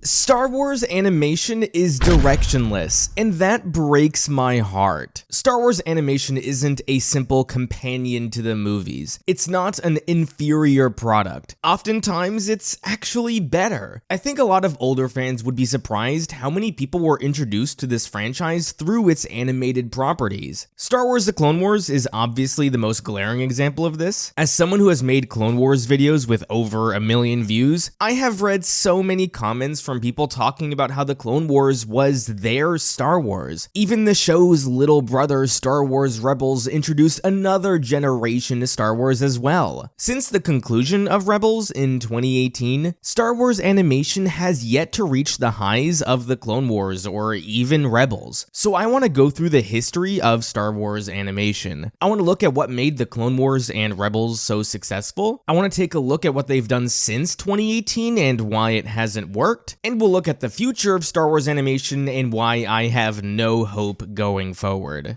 Star Wars animation is directionless, and that breaks my heart. Star Wars animation isn't a simple companion to the movies. It's not an inferior product. Oftentimes, it's actually better. I think a lot of older fans would be surprised how many people were introduced to this franchise through its animated properties. Star Wars: The Clone Wars is obviously the most glaring example of this. As someone who has made Clone Wars videos with over 1 million views, I have read so many comments from people talking about how the Clone Wars was their Star Wars. Even the show's little brother, Star Wars Rebels, introduced another generation to Star Wars as well. Since the conclusion of Rebels in 2018, Star Wars animation has yet to reach the highs of the Clone Wars or even Rebels. So I want to go through the history of Star Wars animation. I want to look at what made the Clone Wars and Rebels so successful. I want to take a look at what they've done since 2018 and why it hasn't worked. And we'll look at the future of Star Wars animation and why I have no hope going forward.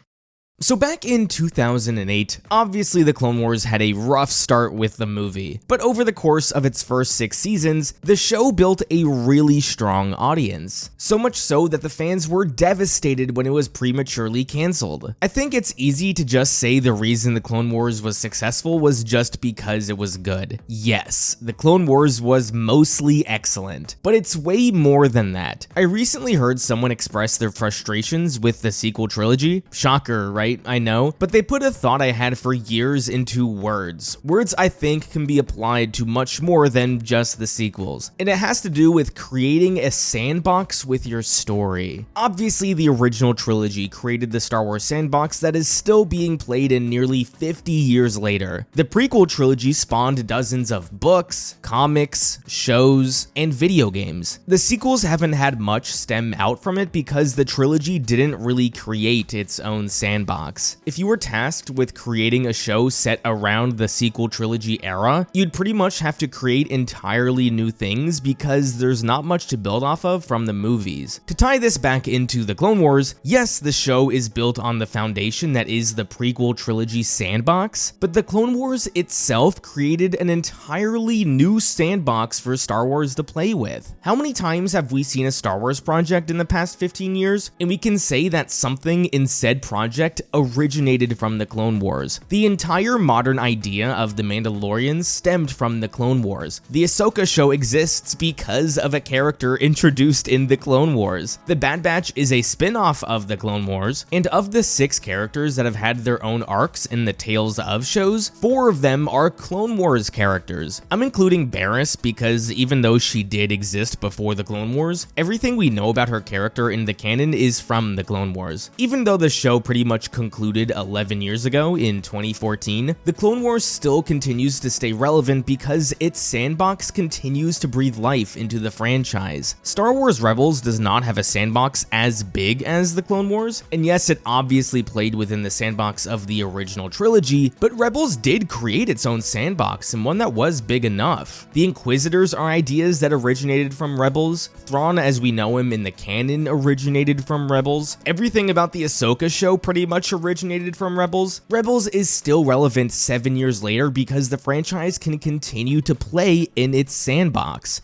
So back in 2008, obviously the Clone Wars had a rough start with the movie, but over the course of its first 6 seasons, the show built a really strong audience. So much so that the fans were devastated when it was prematurely cancelled. I think it's easy to just say the reason the Clone Wars was successful was just because it was good. Yes, the Clone Wars was mostly excellent, but it's way more than that. I recently heard someone express their frustrations with the sequel trilogy. Shocker, right? I know, but they put a thought I had for years into words. Words I think can be applied to much more than just the sequels. And it has to do with creating a sandbox with your story. Obviously, the original trilogy created the Star Wars sandbox that is still being played in nearly 50 years later. The prequel trilogy spawned dozens of books, comics, shows, and video games. The sequels haven't had much stem out from it because the trilogy didn't really create its own sandbox. If you were tasked with creating a show set around the sequel trilogy era, you'd pretty much have to create entirely new things because there's not much to build off of from the movies. To tie this back into the Clone Wars, yes, the show is built on the foundation that is the prequel trilogy sandbox, but the Clone Wars itself created an entirely new sandbox for Star Wars to play with. How many times have we seen a Star Wars project in the past 15 years, and we can say that something in said project originated from the Clone Wars? The entire modern idea of the Mandalorian stemmed from the Clone Wars. The Ahsoka show exists because of a character introduced in the Clone Wars. The Bad Batch is a spin-off of the Clone Wars, and of the 6 characters that have had their own arcs in the Tales of shows, 4 of them are Clone Wars characters. I'm including Barriss because even though she did exist before the Clone Wars, everything we know about her character in the canon is from the Clone Wars. Even though the show pretty much concluded 11 years ago in 2014, the Clone Wars still continues to stay relevant because its sandbox continues to breathe life into the franchise. Star Wars Rebels does not have a sandbox as big as the Clone Wars, and yes, it obviously played within the sandbox of the original trilogy, but Rebels did create its own sandbox, and one that was big enough. The Inquisitors are ideas that originated from Rebels. Thrawn, as we know him in the canon, originated from Rebels. Everything about the Ahsoka show pretty much originated from Rebels. Rebels is still relevant 7 years later because the franchise can continue to play in its sandbox.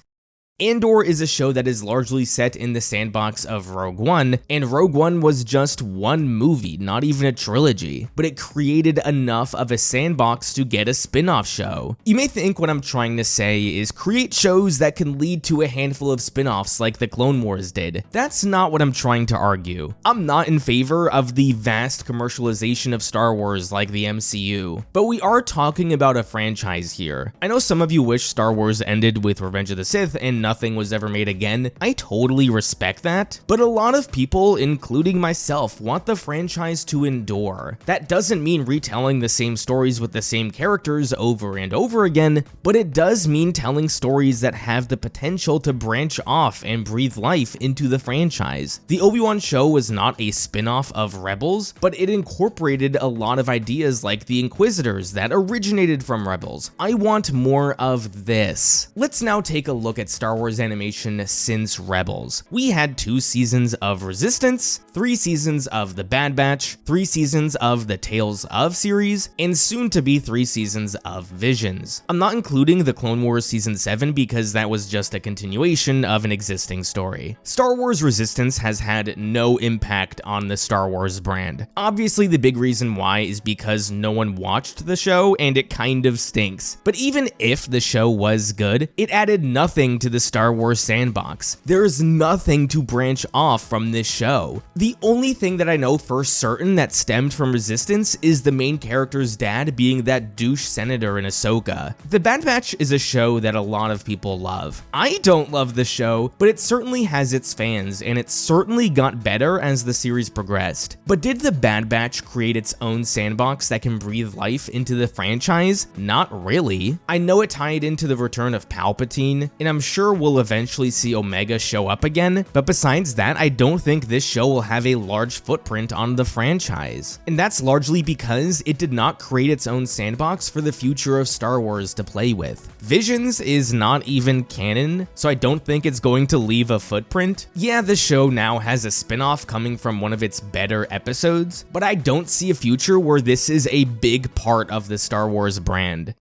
Andor is a show that is largely set in the sandbox of Rogue One, and Rogue One was just one movie, not even a trilogy, but it created enough of a sandbox to get a spin-off show. You may think what I'm trying to say is create shows that can lead to a handful of spin-offs like the Clone Wars did. That's not what I'm trying to argue. I'm not in favor of the vast commercialization of Star Wars like the MCU, but we are talking about a franchise here. I know some of you wish Star Wars ended with Revenge of the Sith and nothing was ever made again. I totally respect that, but a lot of people, including myself, want the franchise to endure. That doesn't mean retelling the same stories with the same characters over and over again, but it does mean telling stories that have the potential to branch off and breathe life into the franchise. The Obi-Wan show was not a spin-off of Rebels, but it incorporated a lot of ideas like the Inquisitors that originated from Rebels. I want more of this. Let's now take a look at Star Wars animation since Rebels. We had 2 seasons of Resistance, 3 seasons of The Bad Batch, 3 seasons of the Tales of series, and soon to be 3 seasons of Visions. I'm not including the Clone Wars Season 7 because that was just a continuation of an existing story. Star Wars Resistance has had no impact on the Star Wars brand. Obviously, the big reason why is because no one watched the show and it kind of stinks. But even if the show was good, it added nothing to the Star Wars sandbox. There's nothing to branch off from this show. The only thing that I know for certain that stemmed from Resistance is the main character's dad being that douche senator in Ahsoka. The Bad Batch is a show that a lot of people love. I don't love the show, but it certainly has its fans, and it certainly got better as the series progressed. But did the Bad Batch create its own sandbox that can breathe life into the franchise? Not really. I know it tied into the return of Palpatine, and I'm sure we'll eventually see Omega show up again, but besides that, I don't think this show will have a large footprint on the franchise. And that's largely because it did not create its own sandbox for the future of Star Wars to play with. Visions is not even canon, so I don't think it's going to leave a footprint. Yeah, the show now has a spin-off coming from one of its better episodes, but I don't see a future where this is a big part of the Star Wars brand.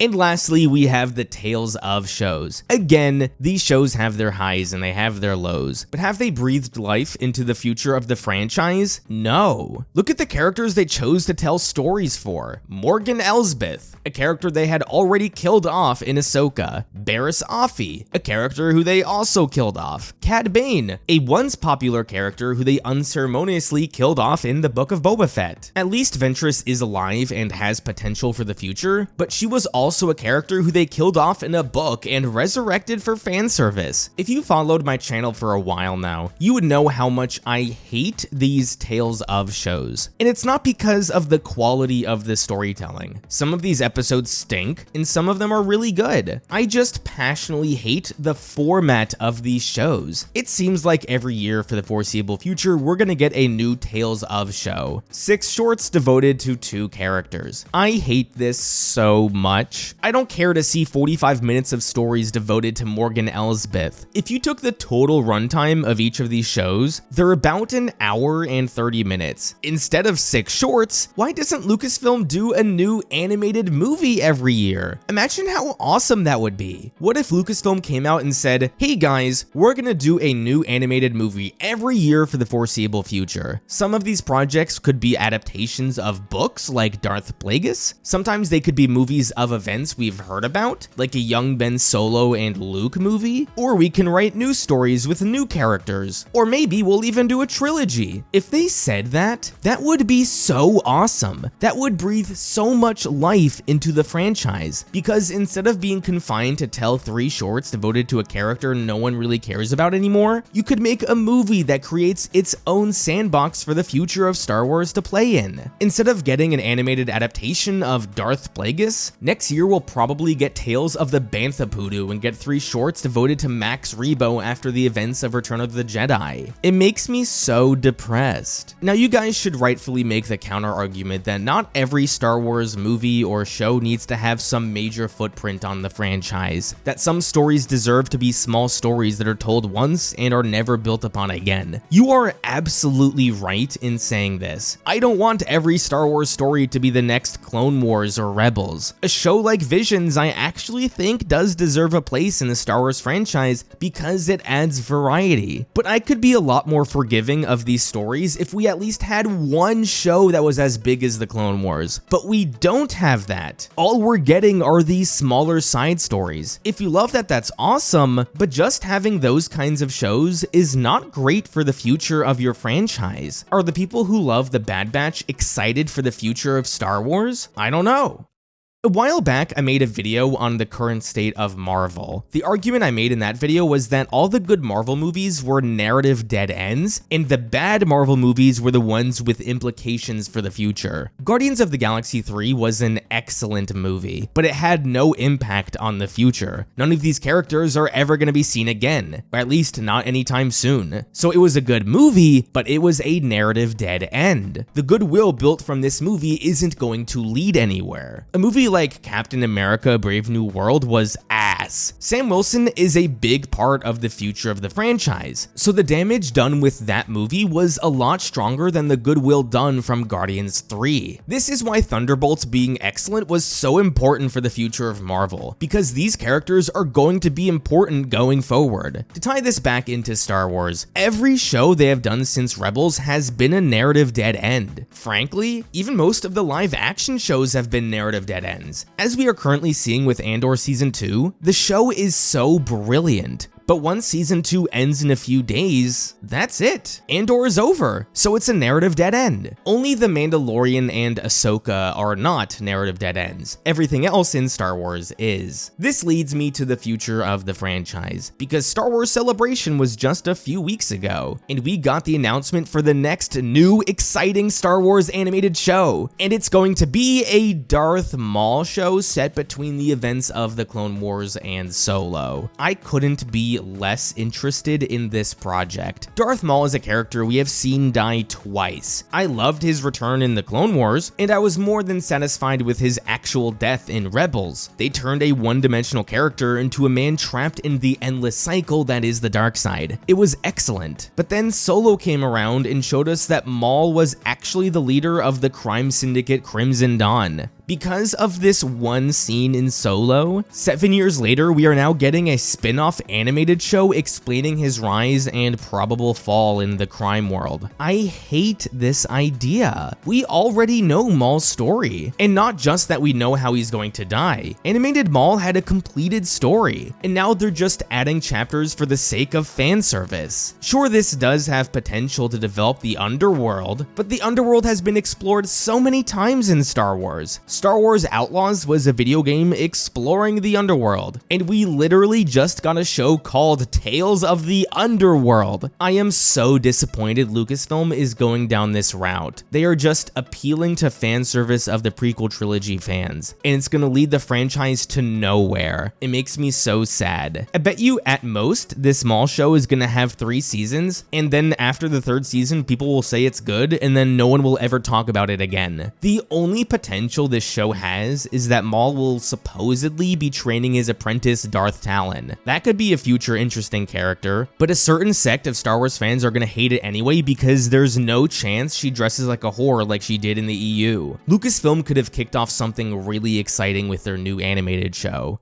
And lastly, we have the Tales of shows. Again, these shows have their highs and they have their lows, but have they breathed life into the future of the franchise? No. Look at the characters they chose to tell stories for. Morgan Elsbeth, a character they had already killed off in Ahsoka. Barriss Offee, a character who they also killed off. Cad Bane, a once popular character who they unceremoniously killed off in the Book of Boba Fett. At least Ventress is alive and has potential for the future, but she was also a character who they killed off in a book and resurrected for fan service. If you followed my channel for a while now, you would know how much I hate these Tales of shows. And it's not because of the quality of the storytelling. Some of these episodes stink, and some of them are really good. I just passionately hate the format of these shows. It seems like every year for the foreseeable future, we're gonna get a new Tales of show. 6 shorts devoted to 2 characters. I hate this so much. I don't care to see 45 minutes of stories devoted to Morgan Elsbeth. If you took the total runtime of each of these shows, they're about an hour and 30 minutes. Instead of 6 shorts, why doesn't Lucasfilm do a new animated movie every year? Imagine how awesome that would be. What if Lucasfilm came out and said, hey guys, we're gonna do a new animated movie every year for the foreseeable future. Some of these projects could be adaptations of books like Darth Plagueis. Sometimes they could be movies of events we've heard about, like a young Ben Solo and Luke movie, or we can write new stories with new characters, or maybe we'll even do a trilogy. If they said that, that would be so awesome. That would breathe so much life into the franchise, because instead of being confined to tell 3 shorts devoted to a character no one really cares about anymore, you could make a movie that creates its own sandbox for the future of Star Wars to play in. Instead of getting an animated adaptation of Darth Plagueis, next year we'll probably get Tales of the Bantha Poodoo and get 3 shorts devoted to Max Rebo after the events of Return of the Jedi. It makes me so depressed. Now you guys should rightfully make the counter argument that not every Star Wars movie or show needs to have some major footprint on the franchise, that some stories deserve to be small stories that are told once and are never built upon again. You are absolutely right in saying this. I don't want every Star Wars story to be the next Clone Wars or Rebels. A show like Visions I actually think does deserve a place in the Star Wars franchise because it adds variety. But I could be a lot more forgiving of these stories if we at least had one show that was as big as the Clone Wars. But we don't have that. All we're getting are these smaller side stories. If you love that, that's awesome, but just having those kinds of shows is not great for the future of your franchise. Are the people who love The Bad Batch excited for the future of Star Wars? I don't know. A while back, I made a video on the current state of Marvel. The argument I made in that video was that all the good Marvel movies were narrative dead ends, and the bad Marvel movies were the ones with implications for the future. Guardians of the Galaxy 3 was an excellent movie, but it had no impact on the future. None of these characters are ever going to be seen again, or at least not anytime soon. So it was a good movie, but it was a narrative dead end. The goodwill built from this movie isn't going to lead anywhere. A movie like Captain America: Brave New World was ass. ass. Sam Wilson is a big part of the future of the franchise, so the damage done with that movie was a lot stronger than the goodwill done from Guardians 3. This is why Thunderbolts being excellent was so important for the future of Marvel, because these characters are going to be important going forward. To tie this back into Star Wars, every show they have done since Rebels has been a narrative dead end. Frankly, even most of the live action shows have been narrative dead ends. As we are currently seeing with Andor Season 2, the show is so brilliant. But once Season 2 ends in a few days, that's it. Andor is over, so it's a narrative dead end. Only The Mandalorian and Ahsoka are not narrative dead ends. Everything else in Star Wars is. This leads me to the future of the franchise, because Star Wars Celebration was just a few weeks ago, and we got the announcement for the next new exciting Star Wars animated show, and it's going to be a Darth Maul show set between the events of the Clone Wars and Solo. I couldn't be less interested in this project. Darth Maul is a character we have seen die twice. I loved his return in the Clone Wars, and I was more than satisfied with his actual death in Rebels. They turned a one-dimensional character into a man trapped in the endless cycle that is the dark side. It was excellent. But then Solo came around and showed us that Maul was actually the leader of the crime syndicate Crimson Dawn. Because of this one scene in Solo, 7 years later, we are now getting a spin-off animated show explaining his rise and probable fall in the crime world. I hate this idea. We already know Maul's story, and not just that we know how he's going to die. Animated Maul had a completed story, and now they're just adding chapters for the sake of fan service. Sure, this does have potential to develop the underworld, but the underworld has been explored so many times in Star Wars. Star Wars Outlaws was a video game exploring the underworld, and we literally just got a show called Tales of the Underworld. I am so disappointed Lucasfilm is going down this route. They are just appealing to fan service of the prequel trilogy fans, and it's gonna lead the franchise to nowhere. It makes me so sad. I bet you at most, this Maul show is gonna have 3 seasons, and then after the 3rd season, people will say it's good, and then no one will ever talk about it again. The only potential this show has is that Maul will supposedly be training his apprentice Darth Talon. That could be a future interesting character, but a certain sect of Star Wars fans are gonna hate it anyway because there's no chance she dresses like a whore like she did in the EU. Lucasfilm could have kicked off something really exciting with their new animated show.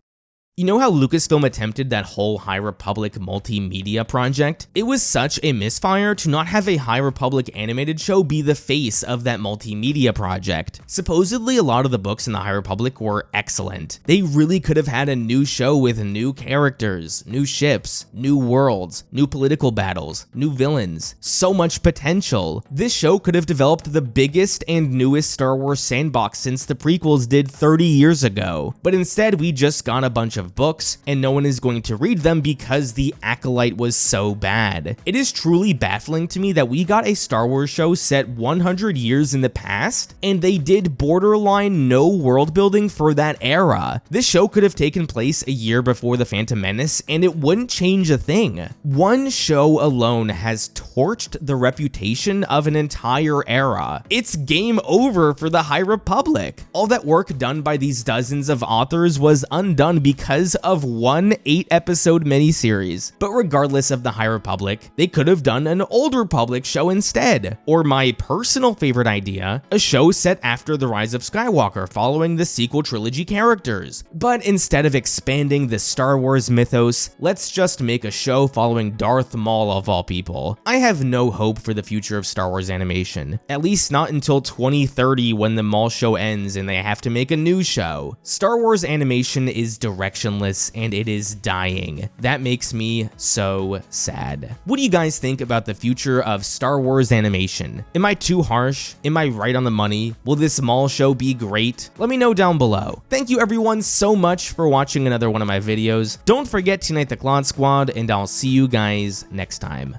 You know how Lucasfilm attempted that whole High Republic multimedia project? It was such a misfire to not have a High Republic animated show be the face of that multimedia project. Supposedly, a lot of the books in the High Republic were excellent. They really could have had a new show with new characters, new ships, new worlds, new political battles, new villains. So much potential. This show could have developed the biggest and newest Star Wars sandbox since the prequels did 30 years ago. But instead, we just got a bunch of books, and no one is going to read them because the Acolyte was so bad. It is truly baffling to me that we got a Star Wars show set 100 years in the past, and they did borderline no world building for that era. This show could have taken place a year before The Phantom Menace, and it wouldn't change a thing. One show alone has torched the reputation of an entire era. It's game over for the High Republic. All that work done by these dozens of authors was undone because of one 8-episode miniseries. But regardless of the High Republic, they could have done an Old Republic show instead. Or my personal favorite idea, a show set after the rise of Skywalker following the sequel trilogy characters. But instead of expanding the Star Wars mythos, let's just make a show following Darth Maul of all people. I have no hope for the future of Star Wars animation, at least not until 2030 when the Maul show ends and they have to make a new show. Star Wars animation is directionless and it is dying. That makes me so sad. What do you guys think about the future of Star Wars animation? Am I too harsh? Am I right on the money? Will this Maul show be great? Let me know down below. Thank you everyone so much for watching another one of my videos. Don't forget to unite the Claude Squad, and I'll see you guys next time.